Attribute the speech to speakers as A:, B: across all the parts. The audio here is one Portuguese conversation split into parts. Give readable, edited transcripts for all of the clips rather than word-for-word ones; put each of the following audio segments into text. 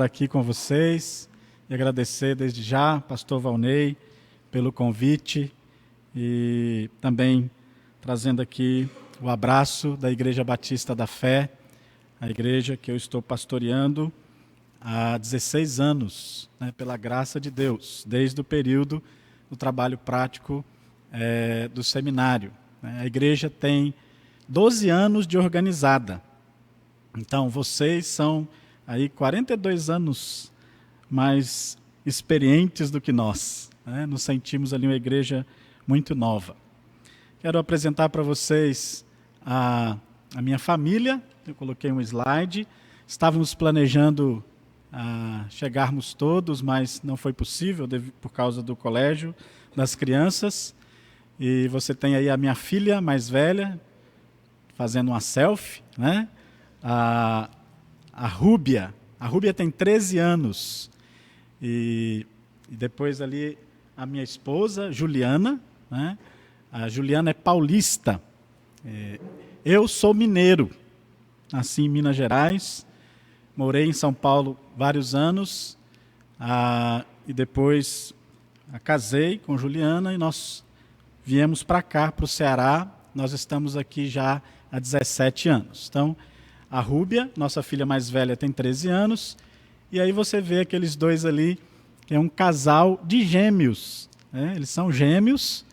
A: aqui com vocês e agradecer desde já, pastor Valnei, pelo convite e também trazendo aqui o abraço da Igreja Batista da Fé, a igreja que eu estou pastoreando há 16 anos, pela graça de Deus, desde o período do trabalho prático do seminário. A igreja tem 12 anos de organizada, então vocês são aí 42 anos mais experientes do que nós, Nos sentimos ali uma igreja muito nova. Quero apresentar para vocês a minha família. Eu coloquei um slide. Estávamos planejando chegarmos todos, mas não foi possível por causa do colégio das crianças. E você tem aí a minha filha mais velha, fazendo uma selfie, A Rúbia. A Rúbia tem 13 anos. E depois ali a minha esposa, Juliana, A Juliana é paulista. Eu sou mineiro. Nasci em Minas Gerais. Morei em São Paulo vários anos. E depois casei com Juliana e nós viemos para cá, para o Ceará. Nós estamos aqui já há 17 anos. Então, a Rúbia, nossa filha mais velha, tem 13 anos. E aí você vê aqueles dois ali, que é um casal de gêmeos. Eles são gêmeos,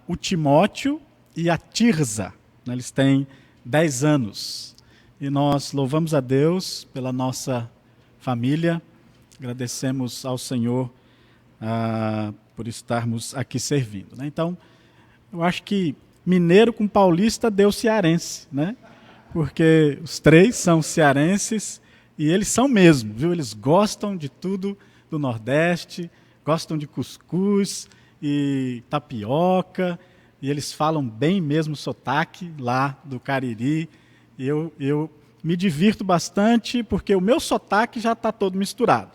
A: o Timóteo e a Tirza. Eles têm 10 anos. E nós louvamos a Deus pela nossa família. Agradecemos ao Senhor por estarmos aqui servindo. Então, eu acho que mineiro com paulista deu cearense, Porque os três são cearenses e eles são mesmo, viu? Eles gostam de tudo do Nordeste, gostam de cuscuz e tapioca, e eles falam bem mesmo sotaque lá do Cariri. E eu me divirto bastante porque o meu sotaque já está todo misturado,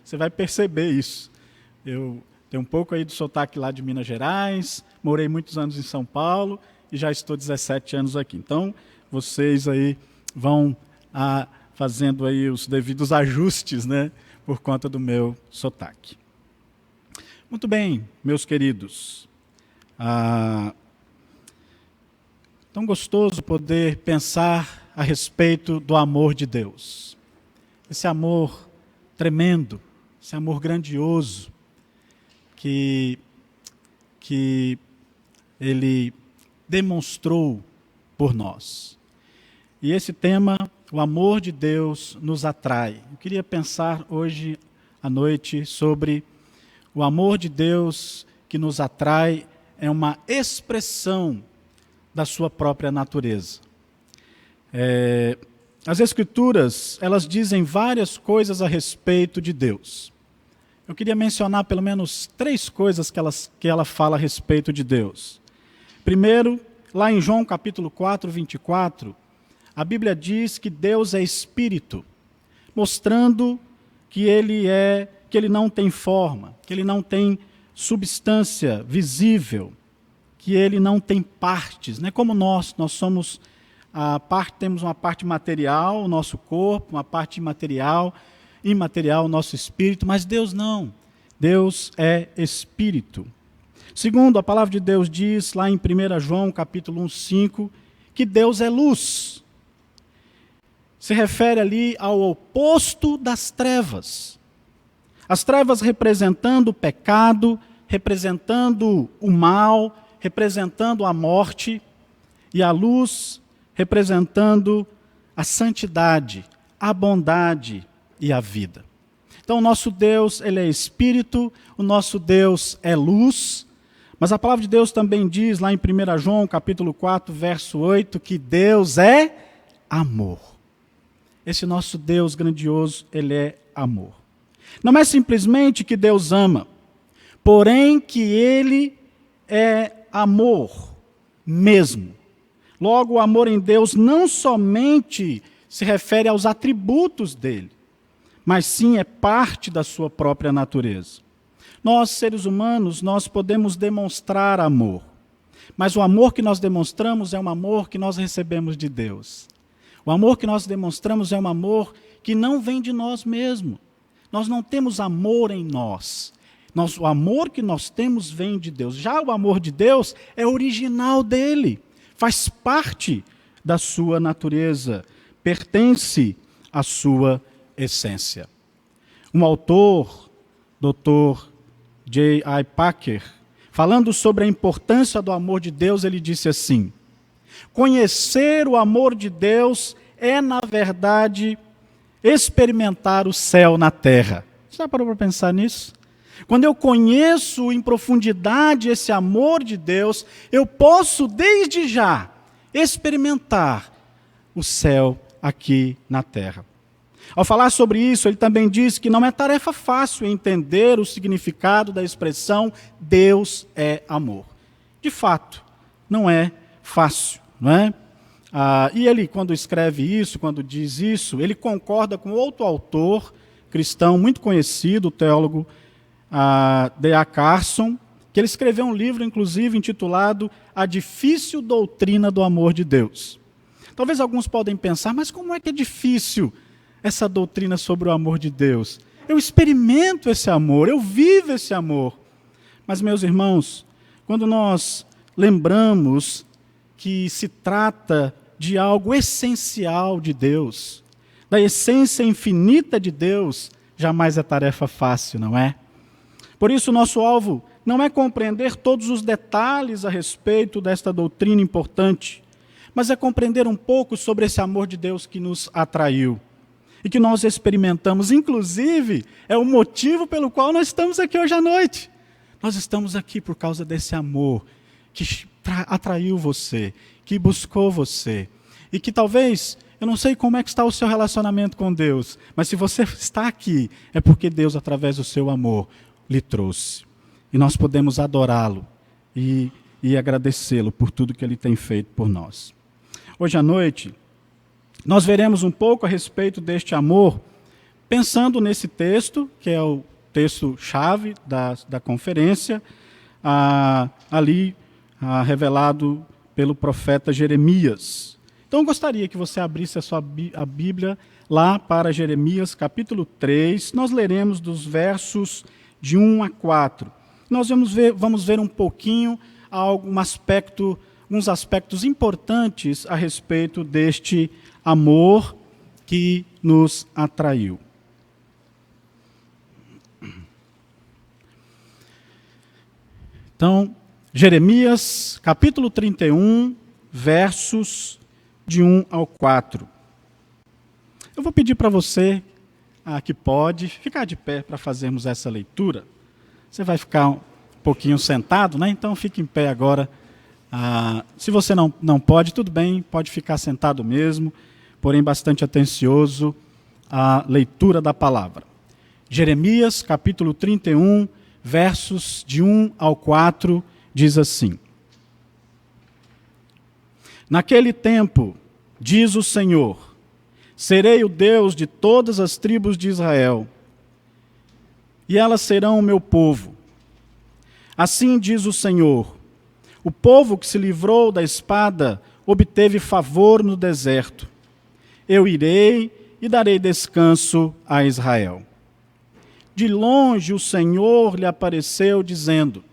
A: Você vai perceber isso. Eu tenho um pouco aí do sotaque lá de Minas Gerais, morei muitos anos em São Paulo e já estou 17 anos aqui. Então, vocês aí vão fazendo aí os devidos ajustes, por conta do meu sotaque. Muito bem, meus queridos. Tão gostoso poder pensar a respeito do amor de Deus. Esse amor tremendo, esse amor grandioso que Ele demonstrou por nós. E esse tema, o amor de Deus nos atrai. Eu queria pensar hoje à noite sobre o amor de Deus que nos atrai, é uma expressão da sua própria natureza. As Escrituras, elas dizem várias coisas a respeito de Deus. Eu queria mencionar pelo menos 3 coisas que ela fala a respeito de Deus. Primeiro, lá em João capítulo 4, 24, a Bíblia diz que Deus é Espírito, mostrando que Ele não tem forma, que Ele não tem substância visível, que Ele não tem partes, como nós somos temos uma parte material, o nosso corpo, uma parte imaterial, o nosso espírito, mas Deus não. Deus é Espírito. Segundo, a palavra de Deus diz lá em 1 João capítulo 1, 5, que Deus é luz. Se refere ali ao oposto das trevas. As trevas representando o pecado, representando o mal, representando a morte, e a luz representando a santidade, a bondade e a vida. Então o nosso Deus, Ele é Espírito, o nosso Deus é luz, mas a palavra de Deus também diz lá em 1 João capítulo 4, verso 8, que Deus é amor. Esse nosso Deus grandioso, Ele é amor. Não é simplesmente que Deus ama, porém que Ele é amor mesmo. Logo, o amor em Deus não somente se refere aos atributos dele, mas sim é parte da sua própria natureza. Nós, seres humanos, nós podemos demonstrar amor, mas o amor que nós demonstramos é um amor que nós recebemos de Deus. O amor que nós demonstramos é um amor que não vem de nós mesmos. Nós não temos amor em nós. O amor que nós temos vem de Deus. Já o amor de Deus é original dele, faz parte da sua natureza, pertence à sua essência. Um autor, Dr. J.I. Packer, falando sobre a importância do amor de Deus, ele disse assim: conhecer o amor de Deus é, na verdade, experimentar o céu na terra. Já parou para pensar nisso? Quando eu conheço em profundidade esse amor de Deus, eu posso, desde já, experimentar o céu aqui na terra. Ao falar sobre isso, ele também diz que não é tarefa fácil entender o significado da expressão Deus é amor. De fato, não é fácil, não é? E ele, quando escreve isso, quando diz isso, ele concorda com outro autor cristão muito conhecido, o teólogo D.A. Carson, que ele escreveu um livro, inclusive, intitulado A Difícil Doutrina do Amor de Deus. Talvez alguns podem pensar, mas como é que é difícil essa doutrina sobre o amor de Deus? Eu experimento esse amor, eu vivo esse amor. Mas, meus irmãos, quando nós lembramos que se trata de algo essencial de Deus, da essência infinita de Deus, jamais é tarefa fácil, não é? Por isso, nosso alvo não é compreender todos os detalhes a respeito desta doutrina importante, mas é compreender um pouco sobre esse amor de Deus que nos atraiu e que nós experimentamos. Inclusive, é o motivo pelo qual nós estamos aqui hoje à noite. Nós estamos aqui por causa desse amor que atraiu você, que buscou você. E que talvez, eu não sei como é que está o seu relacionamento com Deus, mas se você está aqui, é porque Deus, através do seu amor, lhe trouxe. E nós podemos adorá-lo e agradecê-lo por tudo que ele tem feito por nós. Hoje à noite, nós veremos um pouco a respeito deste amor, pensando nesse texto, que é o texto-chave da conferência, revelado pelo profeta Jeremias. Então, eu gostaria que você abrisse a Bíblia lá para Jeremias, capítulo 3. Nós leremos dos versos de 1 a 4. Nós vamos ver um pouquinho uns aspectos importantes a respeito deste amor que nos atraiu. Então, Jeremias, capítulo 31, versos de 1 ao 4. Eu vou pedir para você, que pode, ficar de pé para fazermos essa leitura. Você vai ficar um pouquinho sentado, né? Então fique em pé agora. Se você não pode, tudo bem, pode ficar sentado mesmo, porém bastante atencioso à leitura da palavra. Jeremias, capítulo 31, versos de 1 ao 4, diz assim: Naquele tempo, diz o Senhor, serei o Deus de todas as tribos de Israel, e elas serão o meu povo. Assim diz o Senhor, o povo que se livrou da espada obteve favor no deserto. Eu irei e darei descanso a Israel. De longe o Senhor lhe apareceu, dizendo,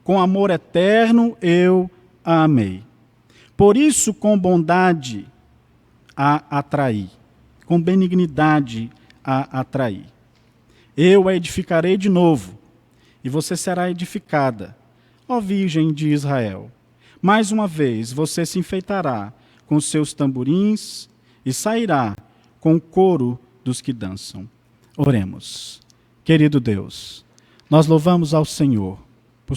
A: com amor eterno eu a amei. Por isso, com bondade a atraí, com benignidade a atraí. Eu a edificarei de novo, e você será edificada, ó Virgem de Israel. Mais uma vez você se enfeitará com seus tamborins e sairá com o coro dos que dançam. Oremos. Querido Deus, nós louvamos ao Senhor por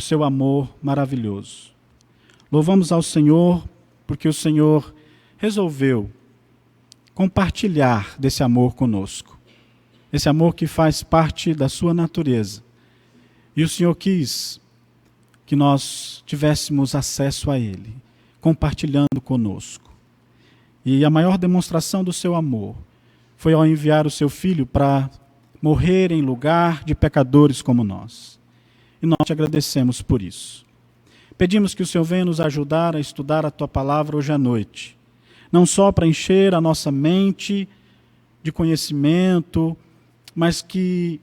A: seu amor maravilhoso. Louvamos ao Senhor porque o Senhor resolveu compartilhar desse amor conosco. Esse amor que faz parte da sua natureza. E o Senhor quis que nós tivéssemos acesso a Ele, compartilhando conosco. E a maior demonstração do seu amor foi ao enviar o seu Filho para morrer em lugar de pecadores como nós. E nós te agradecemos por isso. Pedimos que o Senhor venha nos ajudar a estudar a Tua Palavra hoje à noite. Não só para encher a nossa mente de conhecimento, mas que,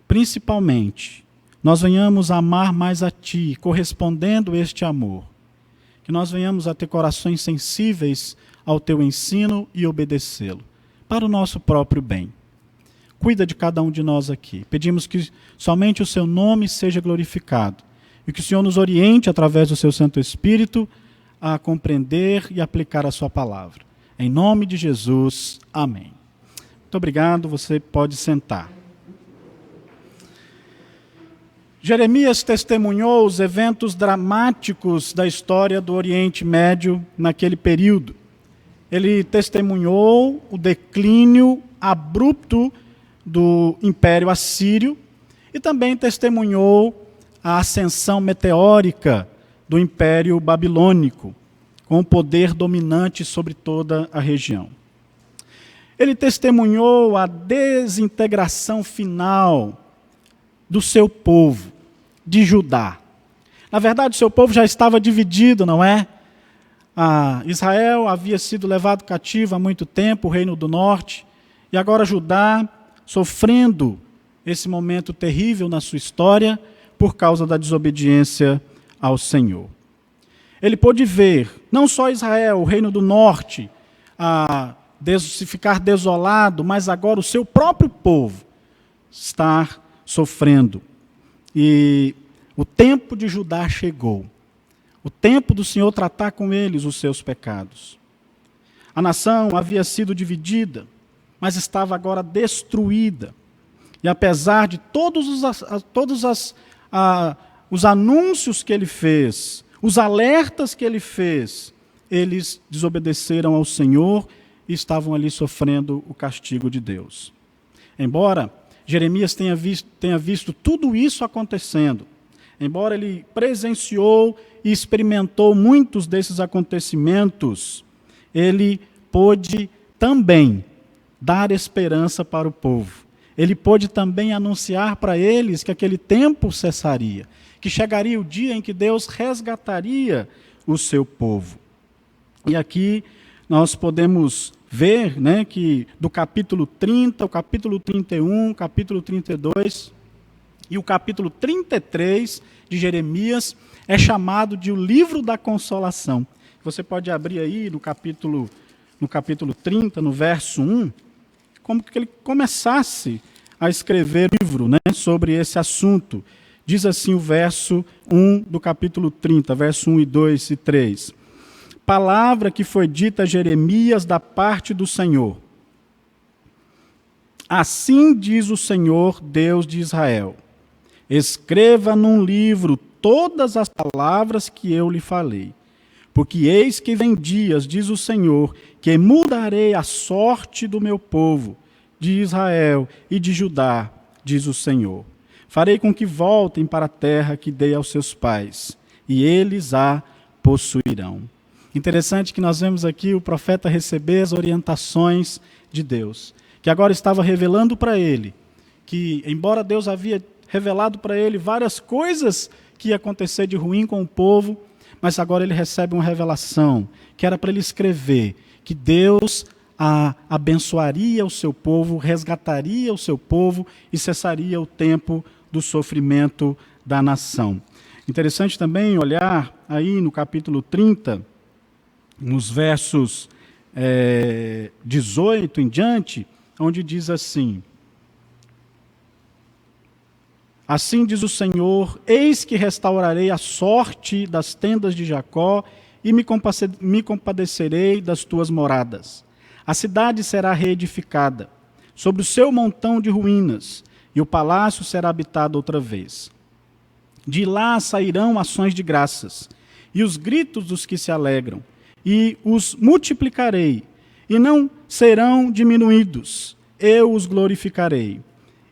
A: principalmente, nós venhamos a amar mais a Ti, correspondendo a este amor. Que nós venhamos a ter corações sensíveis ao Teu ensino e obedecê-lo, para o nosso próprio bem. Cuida de cada um de nós aqui. Pedimos que somente o Seu nome seja glorificado e que o Senhor nos oriente, através do Seu Santo Espírito, a compreender e aplicar a Sua palavra. Em nome de Jesus, amém. Muito obrigado, você pode sentar. Jeremias testemunhou os eventos dramáticos da história do Oriente Médio naquele período. Ele testemunhou o declínio abrupto do Império Assírio e também testemunhou a ascensão meteórica do Império Babilônico, com o poder dominante sobre toda a região. Ele testemunhou a desintegração final do seu povo, de Judá. Na verdade, o seu povo já estava dividido, não é? Israel havia sido levado cativo há muito tempo, o Reino do Norte, e agora Judá sofrendo esse momento terrível na sua história por causa da desobediência ao Senhor. Ele pôde ver, não só Israel, o Reino do Norte, se ficar desolado, mas agora o seu próprio povo estar sofrendo. E o tempo de Judá chegou. O tempo do Senhor tratar com eles os seus pecados. A nação havia sido dividida, mas estava agora destruída. E apesar de todos os anúncios que ele fez, os alertas que ele fez, eles desobedeceram ao Senhor e estavam ali sofrendo o castigo de Deus. Embora Jeremias tenha visto tudo isso acontecendo, embora ele presenciou e experimentou muitos desses acontecimentos, ele pôde também dar esperança para o povo. Ele pôde também anunciar para eles que aquele tempo cessaria, que chegaria o dia em que Deus resgataria o seu povo. E aqui nós podemos ver, que do capítulo 30, o capítulo 31, o capítulo 32 e o capítulo 33 de Jeremias é chamado de o livro da consolação. Você pode abrir aí no capítulo 30, no verso 1, como que ele começasse a escrever o livro, sobre esse assunto. Diz assim o verso 1 do capítulo 30, verso 1 e 2 e 3. Palavra que foi dita a Jeremias da parte do Senhor. Assim diz o Senhor, Deus de Israel: escreva num livro todas as palavras que eu lhe falei, porque eis que vem dias, diz o Senhor, que mudarei a sorte do meu povo, de Israel e de Judá, diz o Senhor. Farei com que voltem para a terra que dei aos seus pais, e eles a possuirão. Interessante que nós vemos aqui o profeta receber as orientações de Deus, que agora estava revelando para ele, que embora Deus havia revelado para ele várias coisas que ia acontecer de ruim com o povo, mas agora ele recebe uma revelação, que era para ele escrever, que Deus abençoaria o seu povo, resgataria o seu povo e cessaria o tempo do sofrimento da nação. Interessante também olhar aí no capítulo 30, nos versos 18 em diante, onde diz assim: assim diz o Senhor, eis que restaurarei a sorte das tendas de Jacó e me compadecerei das tuas moradas. A cidade será reedificada sobre o seu montão de ruínas, e o palácio será habitado outra vez. De lá sairão ações de graças, e os gritos dos que se alegram, e os multiplicarei, e não serão diminuídos. Eu os glorificarei,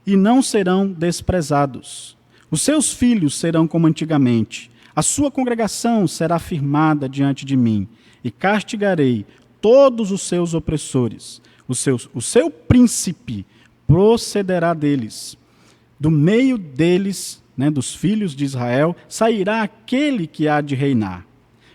A: e não serão desprezados. Os seus filhos serão como antigamente. A sua congregação será firmada diante de mim, e castigarei todos os seus opressores. O seu príncipe procederá deles. Do meio deles, dos filhos de Israel, sairá aquele que há de reinar.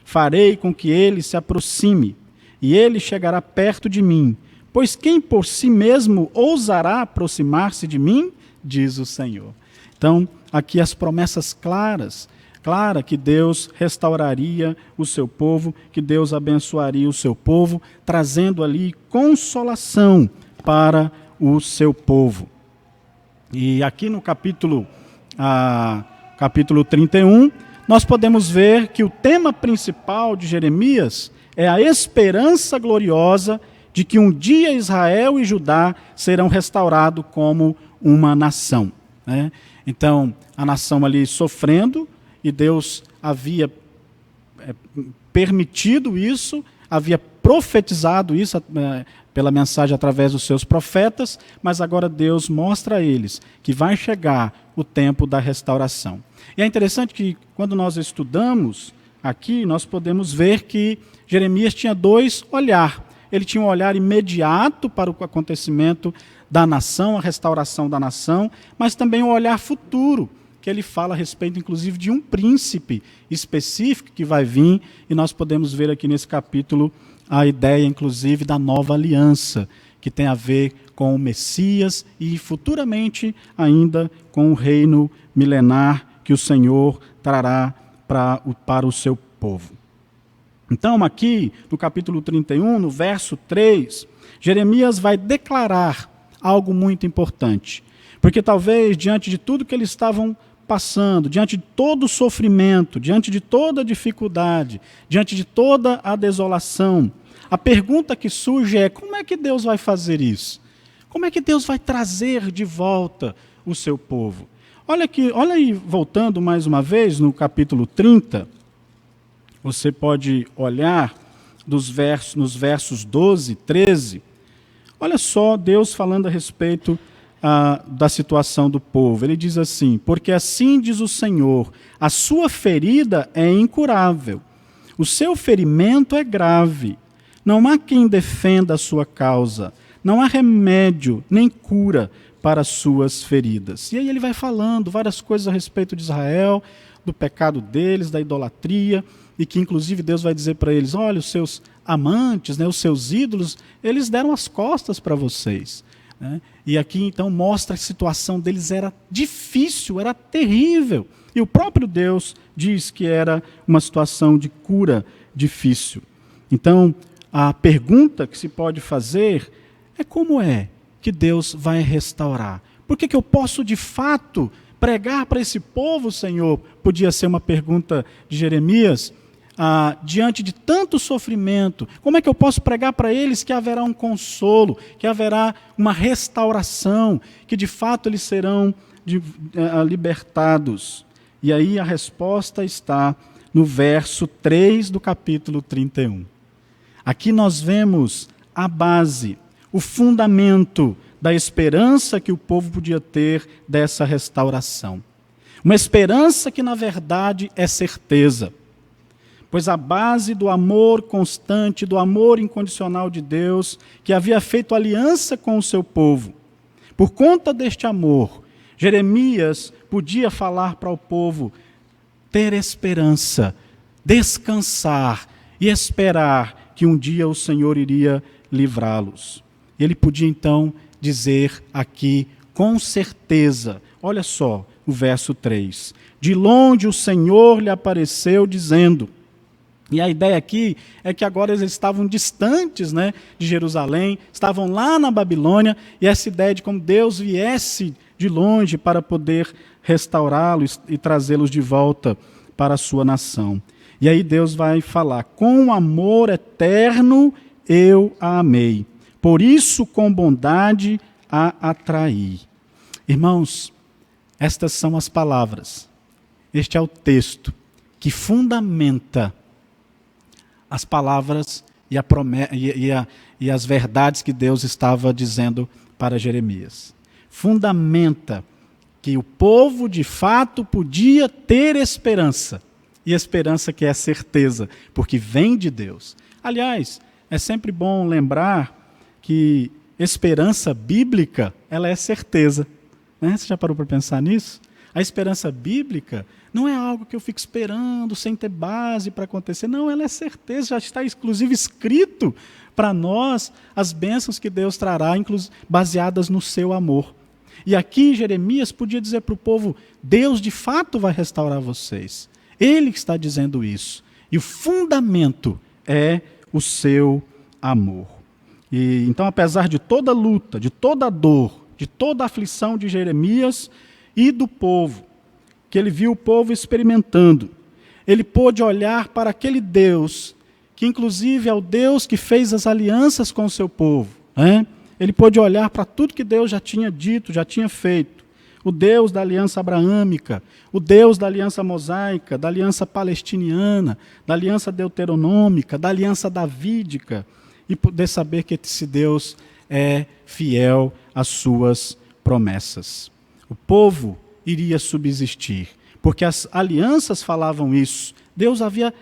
A: Farei com que ele se aproxime, e ele chegará perto de mim, Pois quem por si mesmo ousará aproximar-se de mim? Diz o Senhor. Então, aqui as promessas claras que Deus restauraria o seu povo, que Deus abençoaria o seu povo, trazendo ali consolação para o seu povo. E aqui no capítulo 31, nós podemos ver que o tema principal de Jeremias é a esperança gloriosa de que um dia Israel e Judá serão restaurados como uma nação, né? Então, a nação ali sofrendo, e Deus havia permitido isso, havia profetizado isso pela mensagem através dos seus profetas, mas agora Deus mostra a eles que vai chegar o tempo da restauração. E é interessante que quando nós estudamos aqui, nós podemos ver que Jeremias tinha dois olhares. Ele tinha um olhar imediato para o acontecimento da nação, a restauração da nação, mas também um olhar futuro, que ele fala a respeito, inclusive, de um príncipe específico que vai vir, e nós podemos ver aqui nesse capítulo a ideia, inclusive, da nova aliança, que tem a ver com o Messias e futuramente ainda com o reino milenar que o Senhor trará para o seu povo. Então, aqui no capítulo 31, no verso 3, Jeremias vai declarar algo muito importante, porque talvez diante de tudo que eles estavam passando, diante de todo o sofrimento, diante de toda a dificuldade, diante de toda a desolação, a pergunta que surge é: como é que Deus vai fazer isso? Como é que Deus vai trazer de volta o seu povo? Olha aí, voltando mais uma vez no capítulo 30, você pode olhar nos versos 12 e 13, olha só Deus falando a respeito da situação do povo. Ele diz assim: porque assim diz o Senhor, a sua ferida é incurável, o seu ferimento é grave, não há quem defenda a sua causa, não há remédio nem cura para as suas feridas. E aí ele vai falando várias coisas a respeito de Israel, do pecado deles, da idolatria, e que inclusive Deus vai dizer para eles: olha, os seus amantes, né, os seus ídolos, eles deram as costas para vocês. E aqui então mostra que a situação deles era difícil, era terrível. E o próprio Deus diz que era uma situação de cura difícil. Então, a pergunta que se pode fazer é: como é que Deus vai restaurar? Por que eu posso de fato pregar para esse povo, Senhor? Podia ser uma pergunta de Jeremias. Diante de tanto sofrimento, como é que eu posso pregar para eles que haverá um consolo, que haverá uma restauração, que de fato eles serão libertados? E aí a resposta está no verso 3 do capítulo 31. Aqui nós vemos a base, o fundamento da esperança que o povo podia ter dessa restauração. Uma esperança que na verdade é certeza. Pois a base do amor constante, do amor incondicional de Deus, que havia feito aliança com o seu povo. Por conta deste amor, Jeremias podia falar para o povo ter esperança, descansar e esperar que um dia o Senhor iria livrá-los. Ele podia então dizer aqui com certeza, olha só o verso 3, de longe o Senhor lhe apareceu dizendo. E a ideia aqui é que agora eles estavam distantes, né, de Jerusalém, estavam lá na Babilônia, e essa ideia de como Deus viesse de longe para poder restaurá-los e trazê-los de volta para a sua nação. E aí Deus vai falar: com amor eterno eu a amei, por isso com bondade a atraí. Irmãos, estas são as palavras, este é o texto que fundamenta as palavras e as verdades que Deus estava dizendo para Jeremias. Fundamenta que o povo de fato podia ter esperança, e esperança que é certeza, porque vem de Deus. Aliás, é sempre bom lembrar que esperança bíblica, ela é certeza. Né? Você já parou para pensar nisso? A esperança bíblica não é algo que eu fico esperando sem ter base para acontecer. Não, ela é certeza, já está inclusive escrito para nós as bênçãos que Deus trará, baseadas no seu amor. E aqui Jeremias podia dizer para o povo, Deus de fato vai restaurar vocês. Ele que está dizendo isso. E o fundamento é o seu amor. E então, apesar de toda luta, de toda dor, de toda aflição de Jeremias e do povo, que ele viu o povo experimentando, ele pôde olhar para aquele Deus, que inclusive é o Deus que fez as alianças com o seu povo, né? Ele pôde olhar para tudo que Deus já tinha dito, já tinha feito. O Deus da aliança abraâmica, o Deus da aliança mosaica, da aliança palestiniana, da aliança deuteronômica, da aliança davídica, e poder saber que esse Deus é fiel às suas promessas. O povo iria subsistir, porque as alianças falavam isso. Deus havia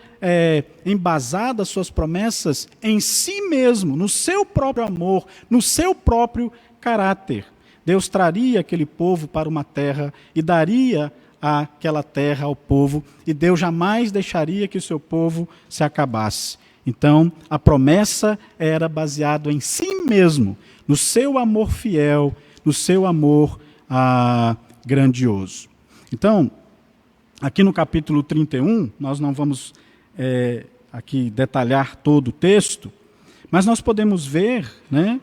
A: embasado as suas promessas em si mesmo, no seu próprio amor, no seu próprio caráter. Deus traria aquele povo para uma terra e daria aquela terra ao povo, e Deus jamais deixaria que o seu povo se acabasse. Então, a promessa era baseada em si mesmo, no seu amor fiel, no seu amor grandioso. Então, aqui no capítulo 31, nós não vamos aqui detalhar todo o texto, mas nós podemos ver, né,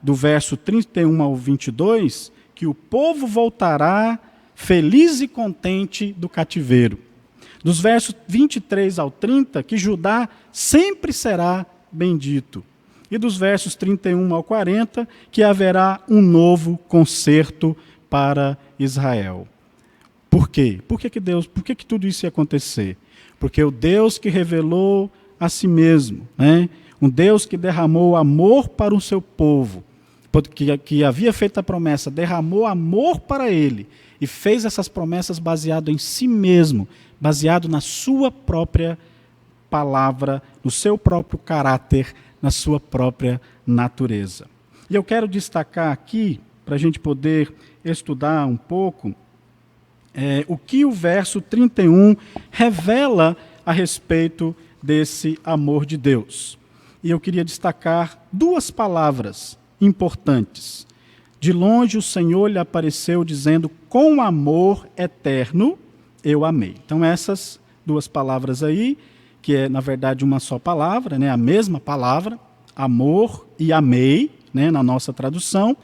A: do verso 31 ao 22, que o povo voltará feliz e contente do cativeiro. Dos versos 23 ao 30, que Judá sempre será bendito. E dos versos 31 ao 40, que haverá um novo concerto para Israel. Por quê? Por que tudo isso ia acontecer? Porque o Deus que revelou a si mesmo, né? Um Deus que derramou amor para o seu povo, que havia feito a promessa, derramou amor para ele e fez essas promessas baseado em si mesmo, baseado na sua própria palavra, no seu próprio caráter, na sua própria natureza. E eu quero destacar aqui, para a gente poder estudar um pouco, o que o verso 31 revela a respeito desse amor de Deus. E eu queria destacar duas palavras importantes. De longe o Senhor lhe apareceu dizendo, com amor eterno eu amei. Então essas duas palavras aí, que é na verdade uma só palavra, né, a mesma palavra, amor e amei, né, na nossa tradução,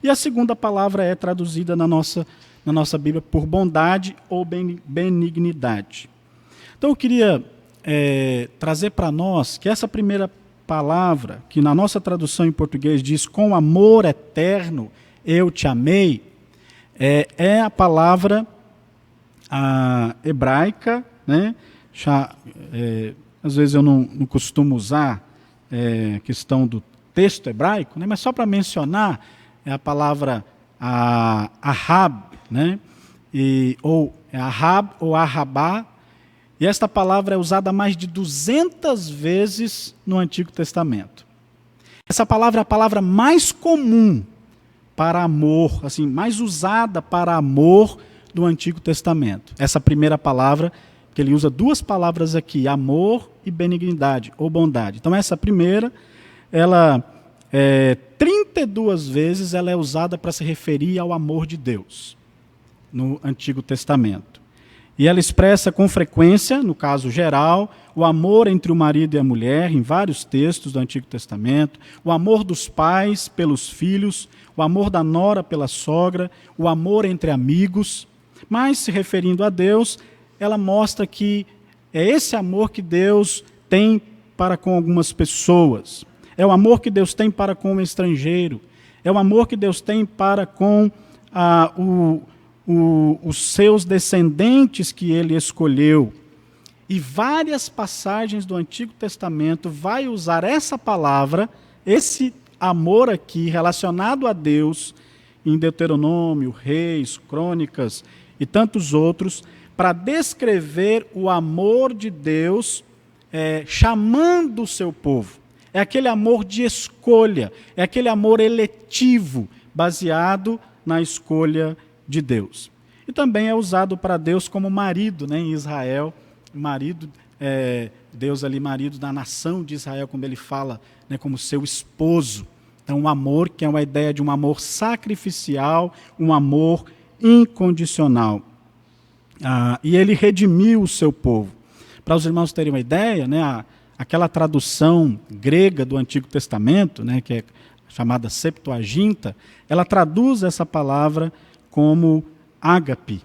A: e a segunda palavra é traduzida na nossa Bíblia por bondade ou benignidade. Então eu queria trazer para nós que essa primeira palavra, que na nossa tradução em português diz, com amor eterno eu te amei, é a palavra hebraica, né? Às vezes eu não costumo usar a questão do texto hebraico, né? Mas só para mencionar, é a palavra ahab, né? Ou ahab ou ahabá, e esta palavra é usada mais de 200 vezes no Antigo Testamento. Essa palavra é a palavra mais comum para amor, assim, mais usada para amor do Antigo Testamento. Essa primeira palavra, que ele usa duas palavras aqui, amor e benignidade, ou bondade. Então essa primeira, ela 32 vezes ela é usada para se referir ao amor de Deus no Antigo Testamento. E ela expressa com frequência, no caso geral, o amor entre o marido e a mulher, em vários textos do Antigo Testamento, o amor dos pais pelos filhos, o amor da nora pela sogra, o amor entre amigos. Mas, se referindo a Deus, ela mostra que é esse amor que Deus tem para com algumas pessoas. É o amor que Deus tem para com o estrangeiro. É o amor que Deus tem para com os seus descendentes que ele escolheu. E várias passagens do Antigo Testamento vai usar essa palavra, esse amor aqui, relacionado a Deus, em Deuteronômio, Reis, Crônicas e tantos outros, para descrever o amor de Deus chamando o seu povo. É aquele amor de escolha, é aquele amor eletivo, baseado na escolha de Deus. E também é usado para Deus como marido, né, em Israel, marido, Deus ali marido da nação de Israel, como ele fala, né, como seu esposo. Então, um amor que é uma ideia de um amor sacrificial, um amor incondicional. E ele redimiu o seu povo. Para os irmãos terem uma ideia, né, aquela tradução grega do Antigo Testamento, né, que é chamada Septuaginta, ela traduz essa palavra como ágape.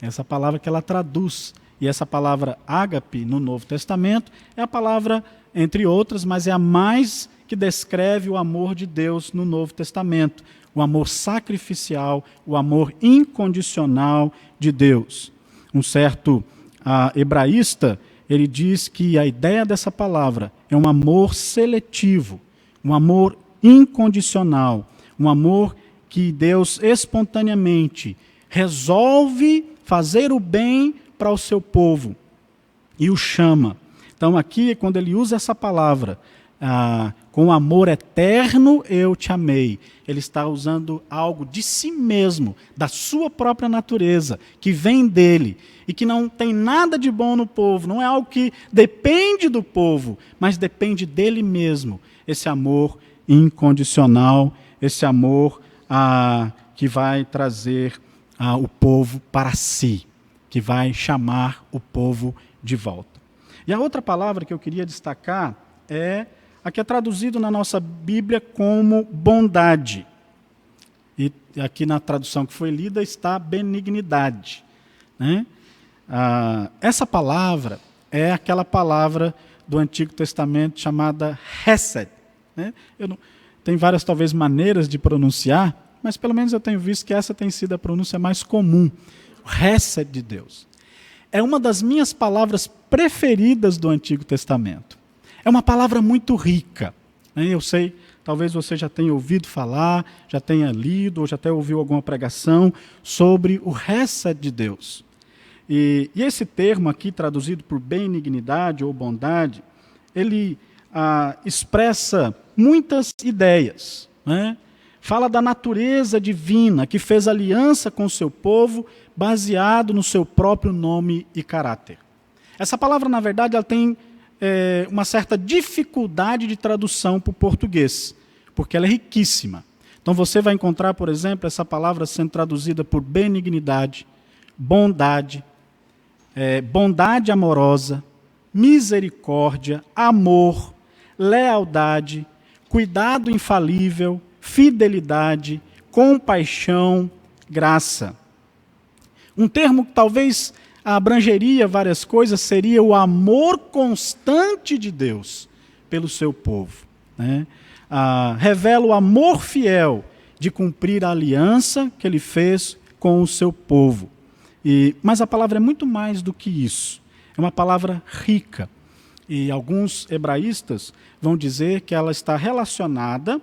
A: Essa palavra que ela traduz. E essa palavra ágape no Novo Testamento é a palavra, entre outras, mas é a mais que descreve o amor de Deus no Novo Testamento. O amor sacrificial, o amor incondicional de Deus. Um certo hebraísta, ele diz que a ideia dessa palavra é um amor seletivo, um amor incondicional, um amor que Deus espontaneamente resolve fazer o bem para o seu povo e o chama. Então aqui, quando ele usa essa palavra, com amor eterno eu te amei, ele está usando algo de si mesmo, da sua própria natureza, que vem dele, e que não tem nada de bom no povo, não é algo que depende do povo, mas depende dele mesmo, esse amor incondicional, esse amor que vai trazer o povo para si, que vai chamar o povo de volta. E a outra palavra que eu queria destacar é a que é traduzido na nossa Bíblia como bondade. E aqui na tradução que foi lida está benignidade, né? Essa palavra é aquela palavra do Antigo Testamento chamada Hesed, né? Tem várias, talvez, maneiras de pronunciar, mas pelo menos eu tenho visto que essa tem sido a pronúncia mais comum. O Hesed de Deus. É uma das minhas palavras preferidas do Antigo Testamento. É uma palavra muito rica, né? Eu sei, talvez você já tenha ouvido falar, já tenha lido, ou já até ouviu alguma pregação sobre o Hesed de Deus. E esse termo aqui, traduzido por benignidade ou bondade, ele expressa muitas ideias, né? Fala da natureza divina que fez aliança com o seu povo, baseado no seu próprio nome e caráter. Essa palavra, na verdade, ela tem uma certa dificuldade de tradução para o português, porque ela é riquíssima. Então você vai encontrar, por exemplo, essa palavra sendo traduzida por benignidade, bondade, bondade amorosa, misericórdia, amor, lealdade, cuidado infalível, fidelidade, compaixão, graça. Um termo que talvez abrangeria várias coisas seria o amor constante de Deus pelo seu povo, né? Revela o amor fiel de cumprir a aliança que ele fez com o seu povo. Mas a palavra é muito mais do que isso. É uma palavra rica. E alguns hebraístas vão dizer que ela está relacionada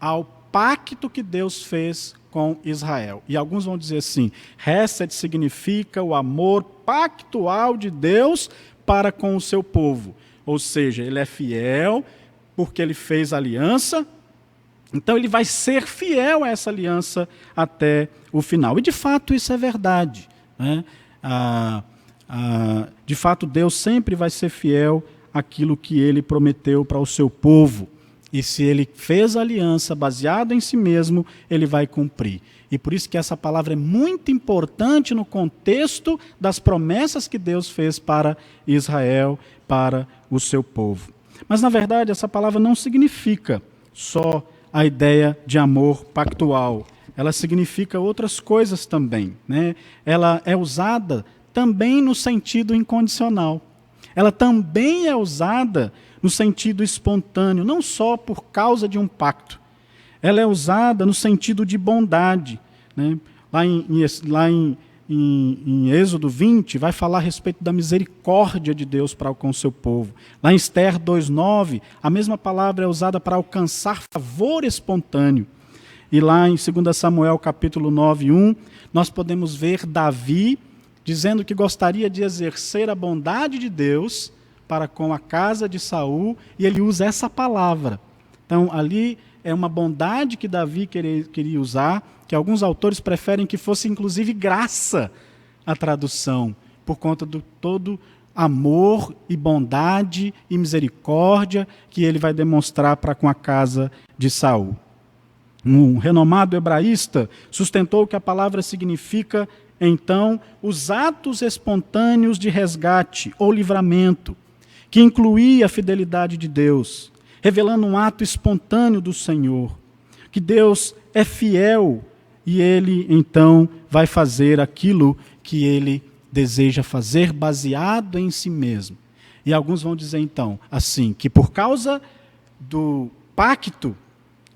A: ao pacto que Deus fez com Israel. E alguns vão dizer assim, Hesed significa o amor pactual de Deus para com o seu povo. Ou seja, ele é fiel porque ele fez aliança, então ele vai ser fiel a essa aliança até o final. E de fato isso é verdade, né? De fato Deus sempre vai ser fiel àquilo que ele prometeu para o seu povo. E se ele fez a aliança baseado em si mesmo, ele vai cumprir. E por isso que essa palavra é muito importante no contexto das promessas que Deus fez para Israel, para o seu povo. Mas, na verdade, essa palavra não significa só a ideia de amor pactual. Ela significa outras coisas também, né? Ela é usada também no sentido incondicional. Ela também é usada no sentido espontâneo, não só por causa de um pacto. Ela é usada no sentido de bondade, né? Lá em Êxodo 20, vai falar a respeito da misericórdia de Deus para com o seu povo. Lá em Esther 2:9, a mesma palavra é usada para alcançar favor espontâneo. E lá em 2 Samuel capítulo 9:1, nós podemos ver Davi dizendo que gostaria de exercer a bondade de Deus para com a casa de Saul, e ele usa essa palavra. Então, ali é uma bondade que Davi queria usar, que alguns autores preferem que fosse, inclusive, graça a tradução, por conta do todo amor e bondade e misericórdia que ele vai demonstrar para com a casa de Saul. Um renomado hebraísta sustentou que a palavra significa, então, os atos espontâneos de resgate ou livramento, que incluía a fidelidade de Deus, revelando um ato espontâneo do Senhor, que Deus é fiel e ele, então, vai fazer aquilo que ele deseja fazer baseado em si mesmo. E alguns vão dizer, então, assim, que por causa do pacto,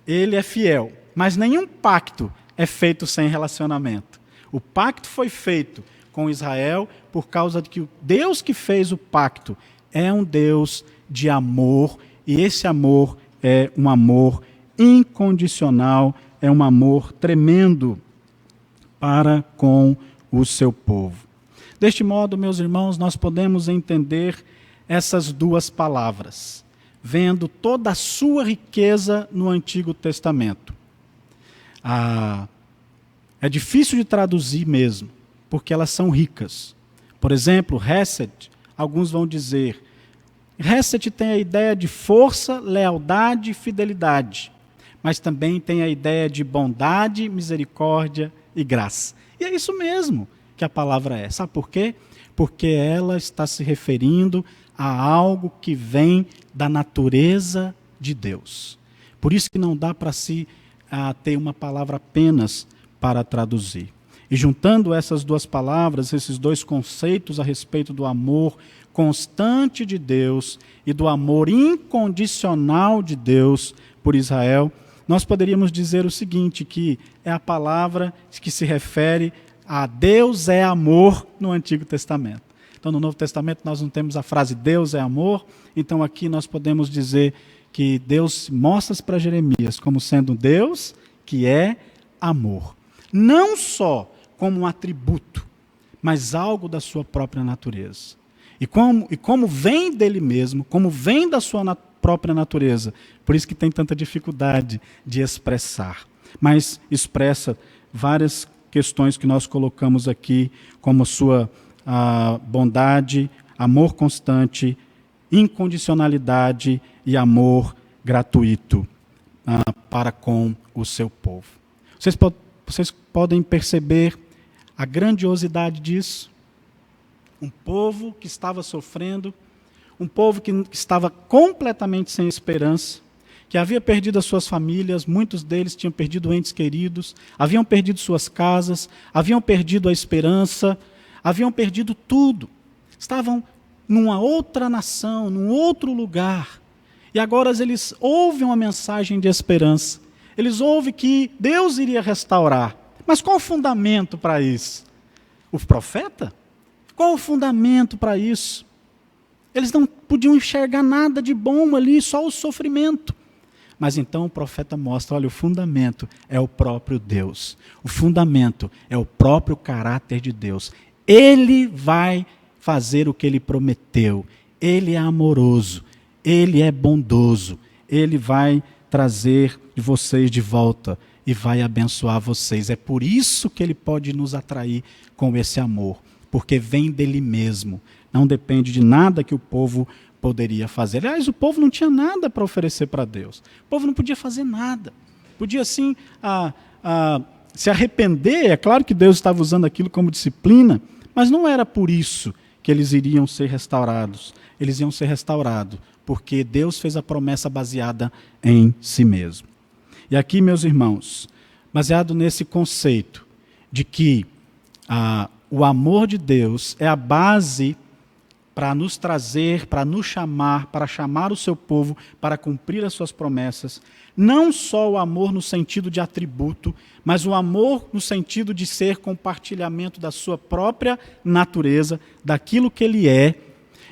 A: ele é fiel. Mas nenhum pacto é feito sem relacionamento. O pacto foi feito com Israel por causa de que o Deus que fez o pacto é um Deus de amor, e esse amor é um amor incondicional, é um amor tremendo para com o seu povo. Deste modo, meus irmãos, nós podemos entender essas duas palavras, vendo toda a sua riqueza no Antigo Testamento. É difícil de traduzir mesmo, porque elas são ricas. Por exemplo, Hesed, alguns vão dizer, Hesed tem a ideia de força, lealdade e fidelidade, mas também tem a ideia de bondade, misericórdia e graça. E é isso mesmo que a palavra é. Sabe por quê? Porque ela está se referindo a algo que vem da natureza de Deus. Por isso que não dá para se ter uma palavra apenas para traduzir. E juntando essas duas palavras, esses dois conceitos a respeito do amor constante de Deus e do amor incondicional de Deus por Israel, nós poderíamos dizer o seguinte, que é a palavra que se refere a Deus é amor no Antigo Testamento. Então, no Novo Testamento, nós não temos a frase Deus é amor, então aqui nós podemos dizer que Deus mostra para Jeremias como sendo Deus que é amor. Não só como um atributo, mas algo da sua própria natureza. E como vem dele mesmo, como vem da sua própria natureza, por isso que tem tanta dificuldade de expressar. Mas expressa várias questões que nós colocamos aqui, como sua bondade, amor constante, incondicionalidade e amor gratuito para com o seu povo. Vocês podem perceber a grandiosidade disso? Um povo que estava sofrendo, um povo que estava completamente sem esperança, que havia perdido as suas famílias, muitos deles tinham perdido entes queridos, haviam perdido suas casas, haviam perdido a esperança, haviam perdido tudo. Estavam numa outra nação, num outro lugar. E agora eles ouvem uma mensagem de esperança. Eles ouvem que Deus iria restaurar. Mas qual o fundamento para isso? O profeta? Qual o fundamento para isso? Eles não podiam enxergar nada de bom ali, só o sofrimento. Mas então o profeta mostra, olha, o fundamento é o próprio Deus. O fundamento é o próprio caráter de Deus. Ele vai fazer o que ele prometeu. Ele é amoroso, ele é bondoso, ele vai trazer vocês de volta e vai abençoar vocês. É por isso que ele pode nos atrair com esse amor, porque vem dele mesmo. Não depende de nada que o povo poderia fazer. Aliás, o povo não tinha nada para oferecer para Deus. O povo não podia fazer nada. Podia, sim, se arrepender. É claro que Deus estava usando aquilo como disciplina, mas não era por isso que eles iriam ser restaurados. Eles iam ser restaurados, porque Deus fez a promessa baseada em si mesmo. E aqui, meus irmãos, baseado nesse conceito de que o amor de Deus é a base para nos trazer, para nos chamar, para chamar o seu povo, para cumprir as suas promessas. Não só o amor no sentido de atributo, mas o amor no sentido de ser compartilhamento da sua própria natureza, daquilo que ele é.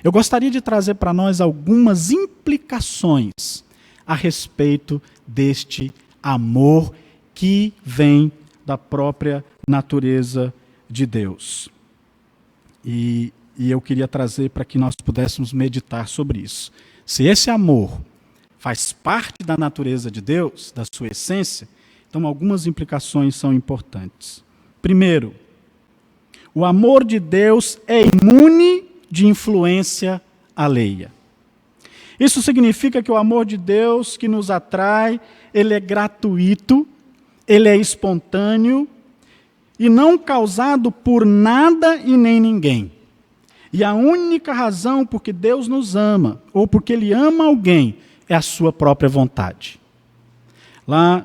A: Eu gostaria de trazer para nós algumas implicações a respeito deste amor que vem da própria natureza de Deus. E eu queria trazer para que nós pudéssemos meditar sobre isso. Se esse amor faz parte da natureza de Deus, da sua essência, então algumas implicações são importantes. Primeiro, o amor de Deus é imune de influência alheia. Isso significa que o amor de Deus que nos atrai, ele é gratuito, ele é espontâneo e não causado por nada e nem ninguém. E a única razão por que Deus nos ama, ou porque Ele ama alguém, é a sua própria vontade. Lá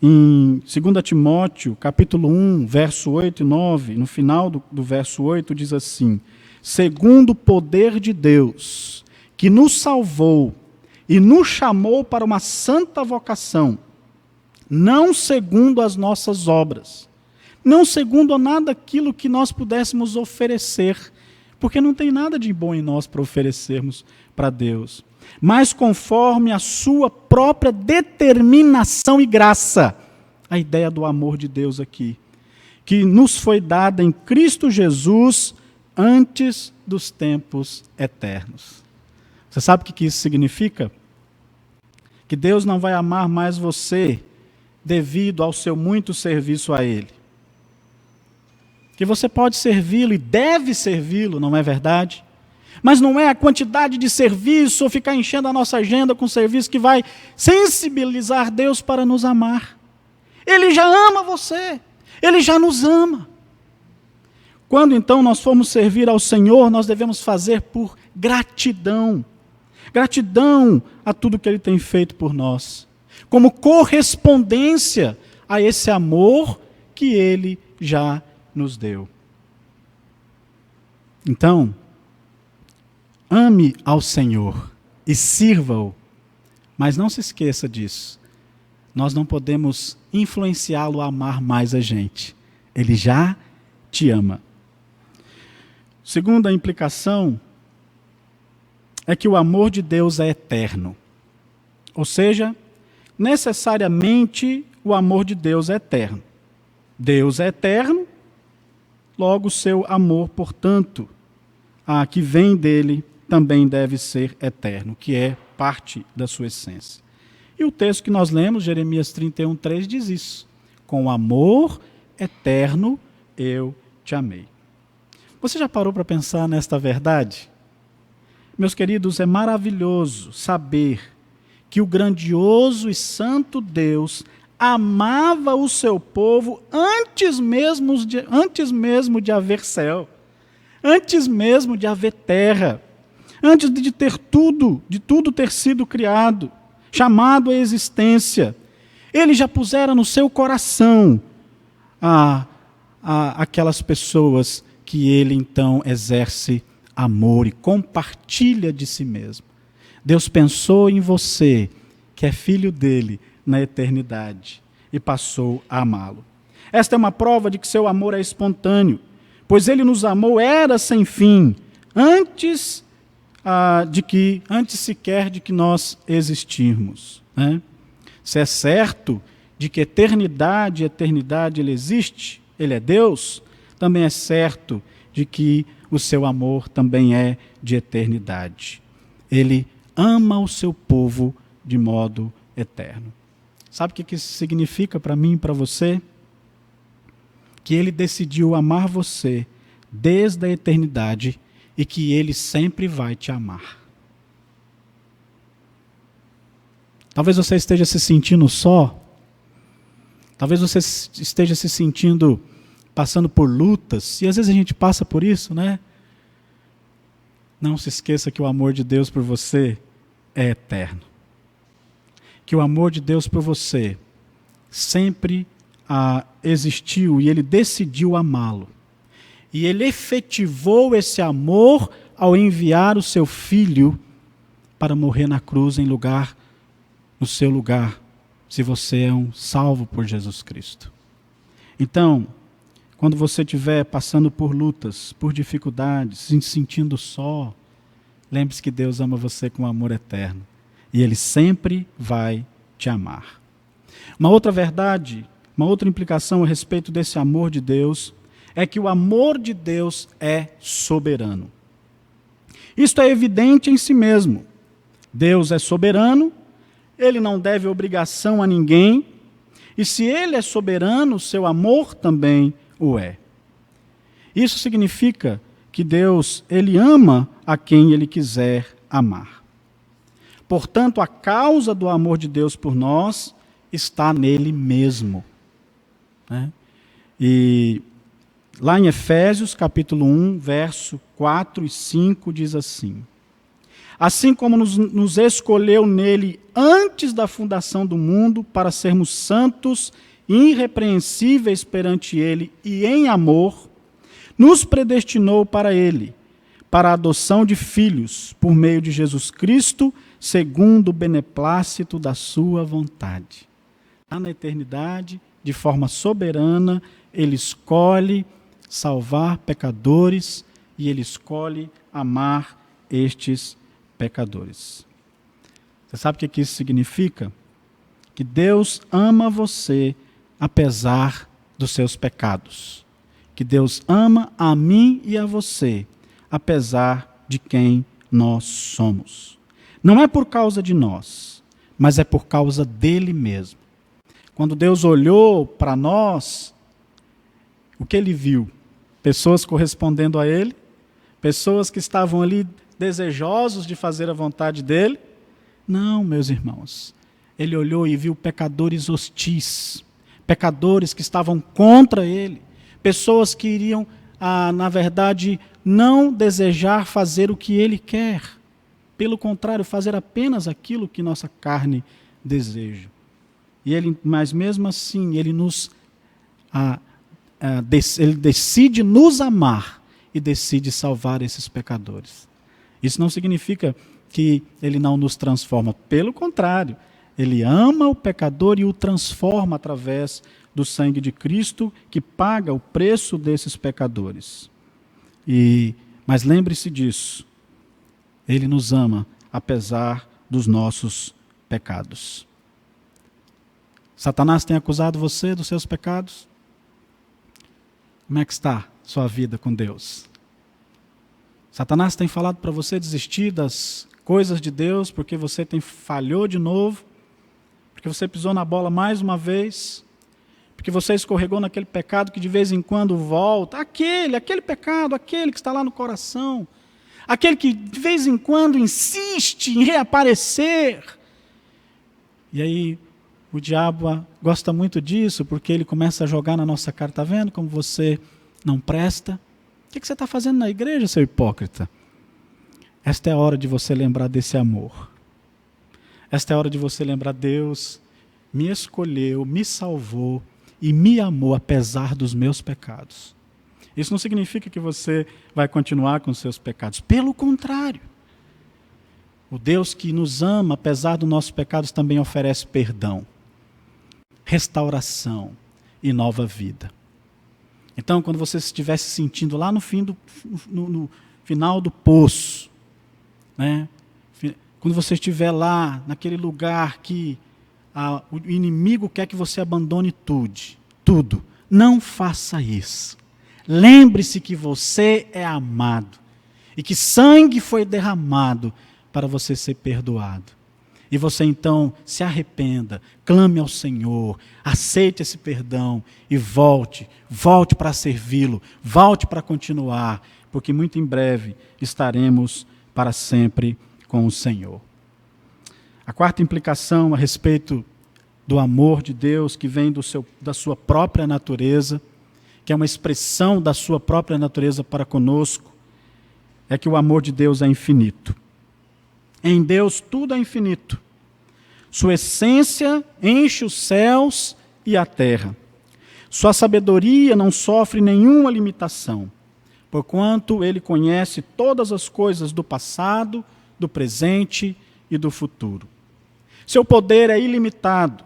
A: em 2 Timóteo, capítulo 1, verso 8 e 9, no final do verso 8, diz assim: segundo o poder de Deus, que nos salvou e nos chamou para uma santa vocação, não segundo as nossas obras, não segundo nada aquilo que nós pudéssemos oferecer, porque não tem nada de bom em nós para oferecermos para Deus, mas conforme a sua própria determinação e graça, a ideia do amor de Deus aqui, que nos foi dada em Cristo Jesus antes dos tempos eternos. Você sabe o que isso significa? Que Deus não vai amar mais você devido ao seu muito serviço a Ele. Que você pode servi-lo e deve servi-lo, não é verdade? Mas não é a quantidade de serviço ou ficar enchendo a nossa agenda com serviço que vai sensibilizar Deus para nos amar. Ele já ama você, Ele já nos ama. Quando então nós formos servir ao Senhor, nós devemos fazer por gratidão. Gratidão a tudo que Ele tem feito por nós, como correspondência a esse amor que Ele já nos deu. Então, ame ao Senhor e sirva-o, mas não se esqueça disso. Nós não podemos influenciá-lo a amar mais a gente. Ele já te ama. Segunda implicação é que o amor de Deus é eterno. Ou seja, necessariamente o amor de Deus é eterno. Deus é eterno, logo seu amor, portanto, que vem dele também deve ser eterno, que é parte da sua essência. E o texto que nós lemos, Jeremias 31:3, diz isso: com amor eterno eu te amei. Você já parou para pensar nesta verdade? Meus queridos, é maravilhoso saber que o grandioso e santo Deus amava o seu povo antes mesmo de haver céu, antes mesmo de haver terra, antes de ter tudo, de tudo ter sido criado, chamado à existência. Ele já pusera no seu coração aquelas pessoas que ele então exerce amor e compartilha de si mesmo. Deus pensou em você, que é filho dele, na eternidade, e passou a amá-lo. Esta é uma prova de que seu amor é espontâneo, pois ele nos amou era sem fim, antes sequer de que nós existirmos. Né? Se é certo de que eternidade ele existe, ele é Deus, também é certo de que o seu amor também é de eternidade. Ele ama o seu povo de modo eterno. Sabe o que isso significa para mim e para você? Que ele decidiu amar você desde a eternidade e que ele sempre vai te amar. Talvez você esteja se sentindo só. Talvez você esteja se sentindo passando por lutas. E às vezes a gente passa por isso, né? Não se esqueça que o amor de Deus por você é eterno. Que o amor de Deus por você sempre existiu e ele decidiu amá-lo. E ele efetivou esse amor ao enviar o seu filho para morrer na cruz no seu lugar, se você é um salvo por Jesus Cristo. Então, quando você estiver passando por lutas, por dificuldades, se sentindo só, lembre-se que Deus ama você com amor eterno. E Ele sempre vai te amar. Uma outra verdade, uma outra implicação a respeito desse amor de Deus, é que o amor de Deus é soberano. Isto é evidente em si mesmo. Deus é soberano, Ele não deve obrigação a ninguém, e se Ele é soberano, seu amor também o é. Isso significa que Deus, ele ama a quem ele quiser amar. Portanto, a causa do amor de Deus por nós está nele mesmo. Né? E lá em Efésios, capítulo 1, verso 4 e 5, diz assim: assim como nos escolheu nele antes da fundação do mundo para sermos santos e irrepreensíveis perante ele e em amor, nos predestinou para ele, para a adoção de filhos, por meio de Jesus Cristo, segundo o beneplácito da sua vontade. Lá na eternidade, de forma soberana, ele escolhe salvar pecadores e ele escolhe amar estes pecadores. Você sabe o que isso significa? Que Deus ama você apesar dos seus pecados. Que Deus ama a mim e a você, apesar de quem nós somos. Não é por causa de nós, mas é por causa dele mesmo. Quando Deus olhou para nós, o que ele viu? Pessoas correspondendo a ele, pessoas que estavam ali desejosos de fazer a vontade dele? Não, meus irmãos. Ele olhou e viu pecadores hostis, pecadores que estavam contra ele, pessoas que iriam, na verdade, não desejar fazer o que ele quer. Pelo contrário, fazer apenas aquilo que nossa carne deseja. Mas mesmo assim, ele decide nos amar e decide salvar esses pecadores. Isso não significa que ele não nos transforma. Pelo contrário, ele ama o pecador e o transforma através do sangue de Cristo, que paga o preço desses pecadores. Mas lembre-se disso. Ele nos ama, apesar dos nossos pecados. Satanás tem acusado você dos seus pecados? Como é que está sua vida com Deus? Satanás tem falado para você desistir das coisas de Deus porque você falhou de novo, porque você pisou na bola mais uma vez, porque você escorregou naquele pecado que de vez em quando volta, aquele pecado, aquele que está lá no coração, aquele que de vez em quando insiste em reaparecer. E aí o diabo gosta muito disso, porque ele começa a jogar na nossa cara, está vendo como você não presta? O que você está fazendo na igreja, seu hipócrita? Esta é a hora de você lembrar desse amor. Esta é a hora de você lembrar: Deus me escolheu, me salvou e me amou apesar dos meus pecados. Isso não significa que você vai continuar com os seus pecados. Pelo contrário. O Deus que nos ama, apesar dos nossos pecados, também oferece perdão, restauração e nova vida. Então, quando você estiver se sentindo lá no final do poço, né? Quando você estiver lá, naquele lugar que o inimigo quer que você abandone tudo, não faça isso. Lembre-se que você é amado e que sangue foi derramado para você ser perdoado. E você então se arrependa, clame ao Senhor, aceite esse perdão e volte para servi-lo, volte para continuar, porque muito em breve estaremos para sempre com o Senhor. A quarta implicação a respeito do amor de Deus, que vem da sua própria natureza, que é uma expressão da sua própria natureza para conosco, é que o amor de Deus é infinito. Em Deus tudo é infinito. Sua essência enche os céus e a terra. Sua sabedoria não sofre nenhuma limitação, porquanto ele conhece todas as coisas do passado, do presente e do futuro. Seu poder é ilimitado,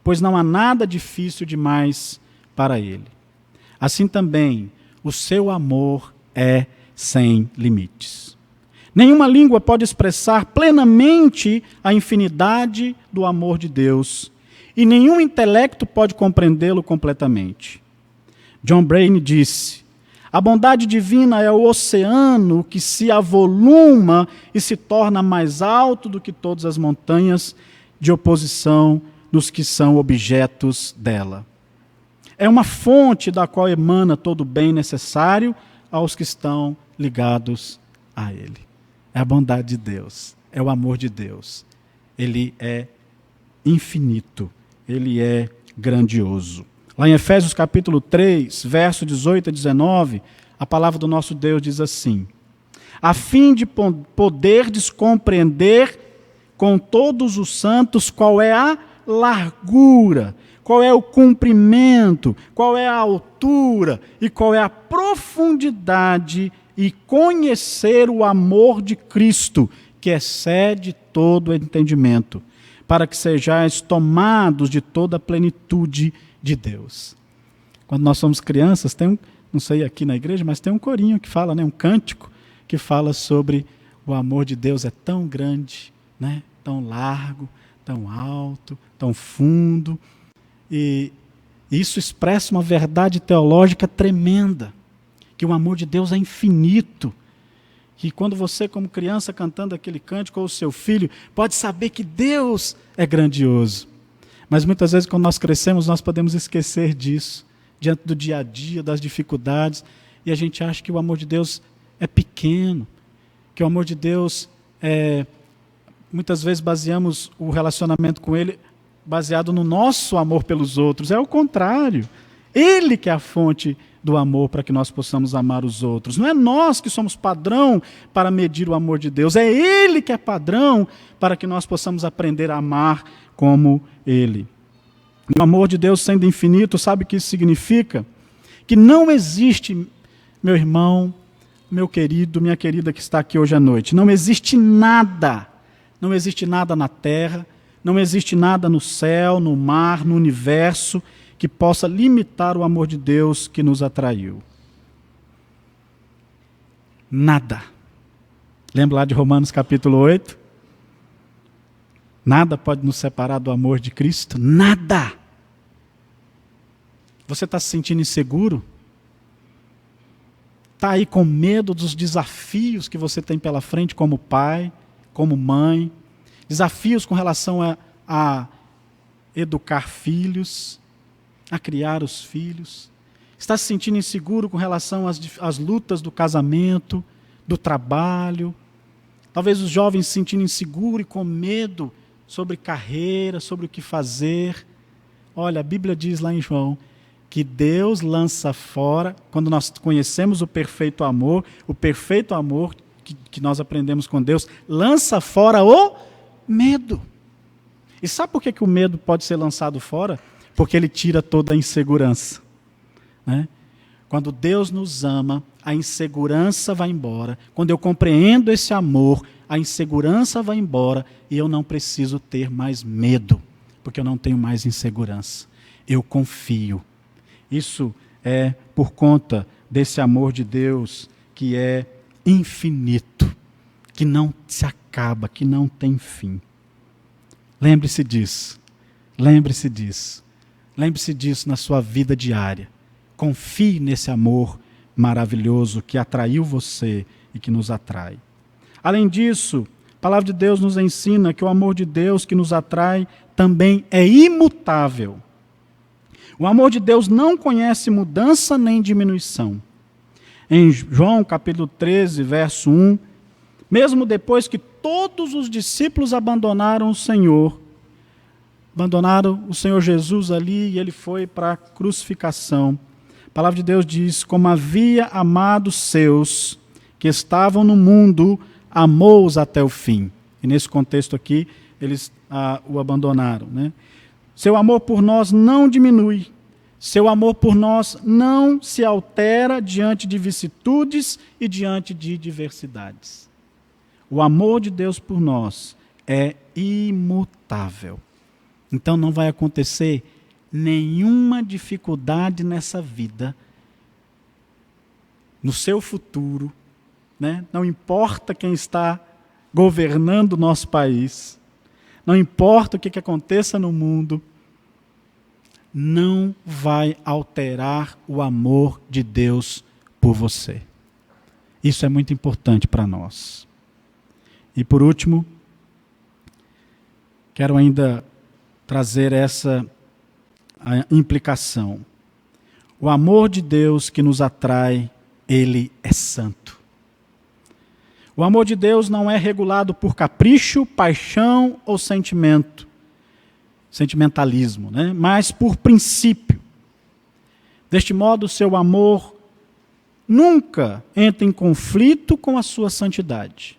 A: pois não há nada difícil demais para ele. Assim também, o seu amor é sem limites. Nenhuma língua pode expressar plenamente a infinidade do amor de Deus, e nenhum intelecto pode compreendê-lo completamente. John Braine disse: a bondade divina é o oceano que se avoluma e se torna mais alto do que todas as montanhas de oposição dos que são objetos dela. É uma fonte da qual emana todo o bem necessário aos que estão ligados a Ele. É a bondade de Deus, é o amor de Deus. Ele é infinito, Ele é grandioso. Lá em Efésios capítulo 3, verso 18 a 19, a palavra do nosso Deus diz assim: a fim de poderdes compreender com todos os santos qual é a largura, qual é o comprimento, qual é a altura e qual é a profundidade, e conhecer o amor de Cristo, que excede todo o entendimento, para que sejais tomados de toda a plenitude de Deus. Quando nós somos crianças, tem não sei aqui na igreja, mas tem um corinho que fala, um cântico, que fala sobre o amor de Deus é tão grande, tão largo, tão alto, tão fundo. E isso expressa uma verdade teológica tremenda, que o amor de Deus é infinito. Que quando você, como criança, cantando aquele cântico, ou o seu filho, pode saber que Deus é grandioso. Mas muitas vezes, quando nós crescemos, nós podemos esquecer disso, diante do dia a dia, das dificuldades, e a gente acha que o amor de Deus é pequeno, que o amor de Deus muitas vezes baseamos o relacionamento com Ele baseado no nosso amor pelos outros. É o contrário. Ele que é a fonte do amor para que nós possamos amar os outros. Não é nós que somos padrão para medir o amor de Deus, é Ele que é padrão para que nós possamos aprender a amar como Ele. O amor de Deus sendo infinito, sabe o que isso significa? Que não existe, meu irmão, meu querido, minha querida que está aqui hoje à noite, não existe nada na terra, não existe nada no céu, no mar, no universo, que possa limitar o amor de Deus que nos atraiu. Nada. Lembra lá de Romanos capítulo 8? Nada pode nos separar do amor de Cristo? Nada. Você está se sentindo inseguro? Está aí com medo dos desafios que você tem pela frente como pai, como mãe? Desafios com relação a educar filhos, a criar os filhos? Está se sentindo inseguro com relação às lutas do casamento, do trabalho? Talvez os jovens se sentindo inseguros e com medo sobre carreira, sobre o que fazer. Olha, a Bíblia diz lá em João que Deus lança fora, quando nós conhecemos o perfeito amor que nós aprendemos com Deus, lança fora o medo. E sabe por que o medo pode ser lançado fora? Porque ele tira toda a insegurança. Quando Deus nos ama, a insegurança vai embora. Quando eu compreendo esse amor, a insegurança vai embora e eu não preciso ter mais medo, porque eu não tenho mais insegurança. Eu confio. Isso é por conta desse amor de Deus que é infinito, que não se acaba, que não tem fim. Lembre-se disso. Lembre-se disso. Lembre-se disso na sua vida diária. Confie nesse amor maravilhoso que atraiu você e que nos atrai. Além disso, a palavra de Deus nos ensina que o amor de Deus que nos atrai também é imutável. O amor de Deus não conhece mudança nem diminuição. Em João capítulo 13, verso 1, mesmo depois que todos os discípulos abandonaram o Senhor Jesus ali e ele foi para a crucificação, a palavra de Deus diz: como havia amado os seus que estavam no mundo, amou-os até o fim. E nesse contexto aqui, eles o abandonaram. Seu amor por nós não diminui. Seu amor por nós não se altera diante de vicissitudes e diante de diversidades. O amor de Deus por nós é imutável. Então não vai acontecer nenhuma dificuldade nessa vida, no seu futuro, Não importa quem está governando o nosso país, não importa o que aconteça no mundo, não vai alterar o amor de Deus por você. Isso é muito importante para nós. E por último, quero ainda trazer essa implicação. O amor de Deus que nos atrai, ele é santo. O amor de Deus não é regulado por capricho, paixão ou sentimentalismo, né? Mas por princípio. Deste modo, seu amor nunca entra em conflito com a sua santidade.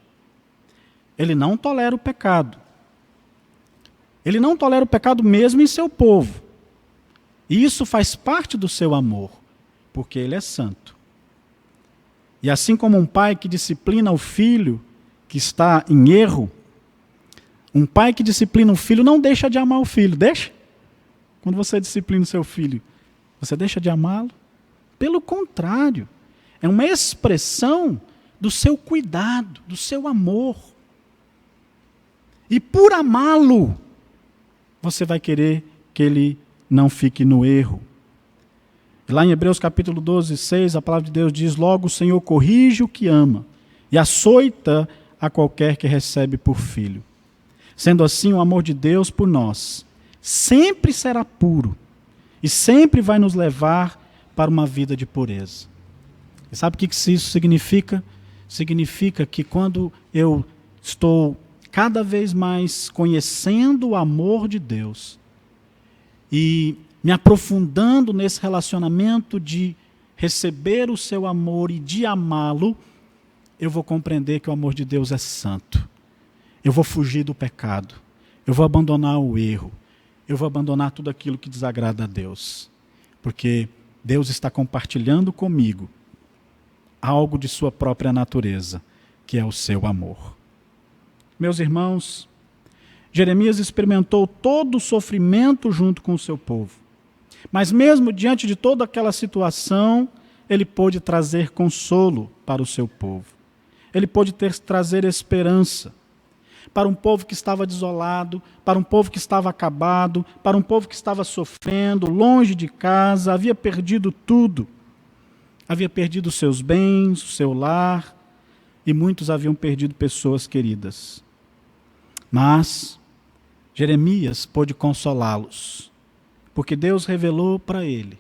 A: Ele não tolera o pecado. Ele não tolera o pecado mesmo em seu povo. E isso faz parte do seu amor, porque ele é santo. E assim como um pai que disciplina o filho que está em erro, um pai que disciplina o filho não deixa de amar o filho, deixa? Quando você disciplina o seu filho, você deixa de amá-lo? Pelo contrário, é uma expressão do seu cuidado, do seu amor. E por amá-lo, você vai querer que ele não fique no erro. Lá em Hebreus capítulo 12, 6, a palavra de Deus diz: logo o Senhor corrige o que ama e açoita a qualquer que recebe por filho. Sendo assim, o amor de Deus por nós sempre será puro e sempre vai nos levar para uma vida de pureza. E sabe o que isso significa? Significa que quando eu estou cada vez mais conhecendo o amor de Deus e me aprofundando nesse relacionamento de receber o seu amor e de amá-lo, eu vou compreender que o amor de Deus é santo. Eu vou fugir do pecado. Eu vou abandonar o erro. Eu vou abandonar tudo aquilo que desagrada a Deus. Porque Deus está compartilhando comigo algo de sua própria natureza, que é o seu amor. Meus irmãos, Jeremias experimentou todo o sofrimento junto com o seu povo. Mas mesmo diante de toda aquela situação, ele pôde trazer consolo para o seu povo. Ele pôde trazer esperança para um povo que estava desolado, para um povo que estava acabado, para um povo que estava sofrendo, longe de casa, havia perdido tudo. Havia perdido os seus bens, o seu lar, e muitos haviam perdido pessoas queridas. Mas Jeremias pôde consolá-los, porque Deus revelou para ele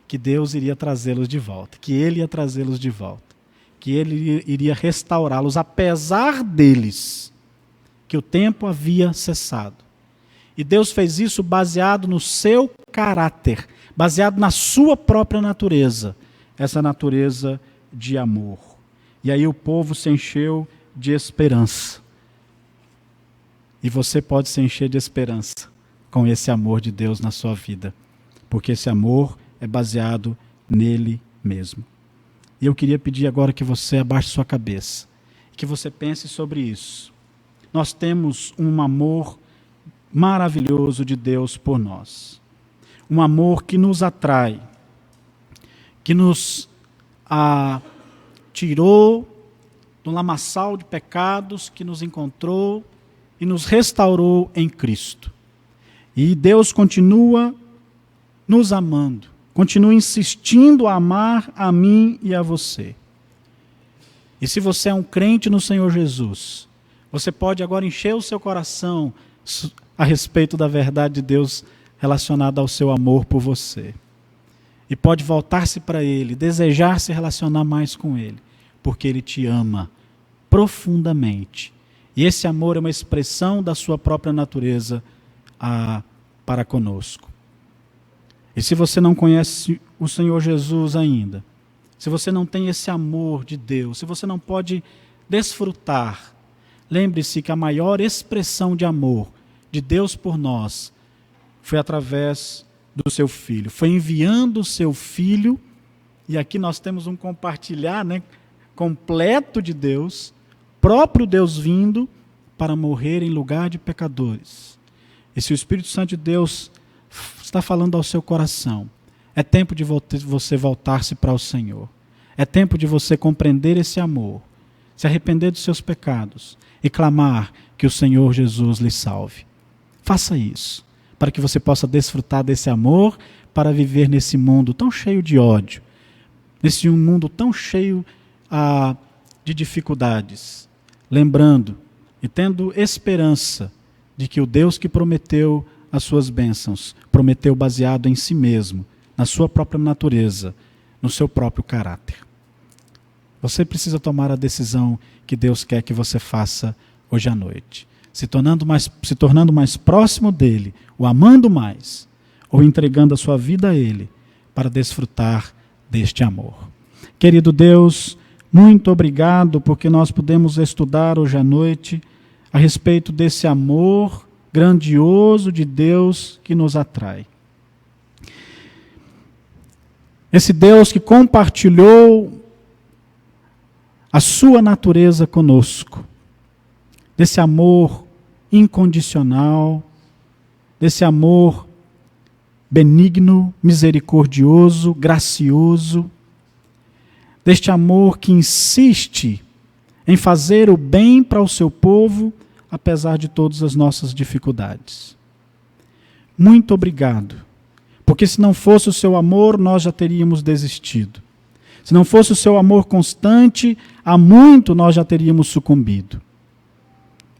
A: que Deus iria trazê-los de volta, que ele ia trazê-los de volta, que ele iria restaurá-los, apesar deles, que o tempo havia cessado. E Deus fez isso baseado no seu caráter, baseado na sua própria natureza, essa natureza de amor. E aí o povo se encheu de esperança. E você pode se encher de esperança com esse amor de Deus na sua vida, porque esse amor é baseado nele mesmo. E eu queria pedir agora que você abaixe sua cabeça, que você pense sobre isso. Nós temos um amor maravilhoso de Deus por nós. Um amor que nos atrai, que nos tirou do lamaçal de pecados, que nos encontrou e nos restaurou em Cristo. E Deus continua nos amando, continua insistindo a amar a mim e a você. E se você é um crente no Senhor Jesus, você pode agora encher o seu coração a respeito da verdade de Deus relacionada ao seu amor por você. E pode voltar-se para Ele, desejar se relacionar mais com Ele, porque Ele te ama profundamente. E esse amor é uma expressão da sua própria natureza para conosco. E se você não conhece o Senhor Jesus ainda, se você não tem esse amor de Deus, se você não pode desfrutar, lembre-se que a maior expressão de amor de Deus por nós foi através do seu Filho. Foi enviando o seu Filho, e aqui nós temos um compartilhar, completo de Deus, próprio Deus vindo para morrer em lugar de pecadores. E se o Espírito Santo de Deus está falando ao seu coração, é tempo de você voltar-se para o Senhor. É tempo de você compreender esse amor, se arrepender dos seus pecados e clamar que o Senhor Jesus lhe salve. Faça isso, para que você possa desfrutar desse amor, para viver nesse mundo tão cheio de ódio, nesse mundo tão cheio de dificuldades, lembrando e tendo esperança de que o Deus que prometeu as suas bênçãos, prometeu baseado em si mesmo, na sua própria natureza, no seu próprio caráter. Você precisa tomar a decisão que Deus quer que você faça hoje à noite. Se tornando mais próximo dele, o amando mais, ou entregando a sua vida a ele para desfrutar deste amor. Querido Deus, muito obrigado porque nós pudemos estudar hoje à noite a respeito desse amor grandioso de Deus que nos atrai. Esse Deus que compartilhou a sua natureza conosco, desse amor incondicional, desse amor benigno, misericordioso, gracioso, deste amor que insiste em fazer o bem para o seu povo, apesar de todas as nossas dificuldades. Muito obrigado, porque se não fosse o seu amor, nós já teríamos desistido. Se não fosse o seu amor constante, há muito nós já teríamos sucumbido.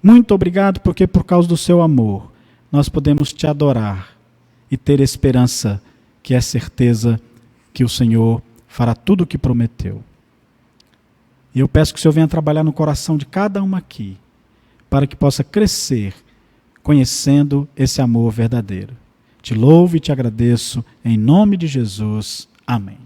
A: Muito obrigado, porque por causa do seu amor, nós podemos te adorar e ter esperança, que é certeza que o Senhor fará tudo o que prometeu. E eu peço que o Senhor venha trabalhar no coração de cada um aqui, para que possa crescer, conhecendo esse amor verdadeiro. Te louvo e te agradeço, em nome de Jesus. Amém.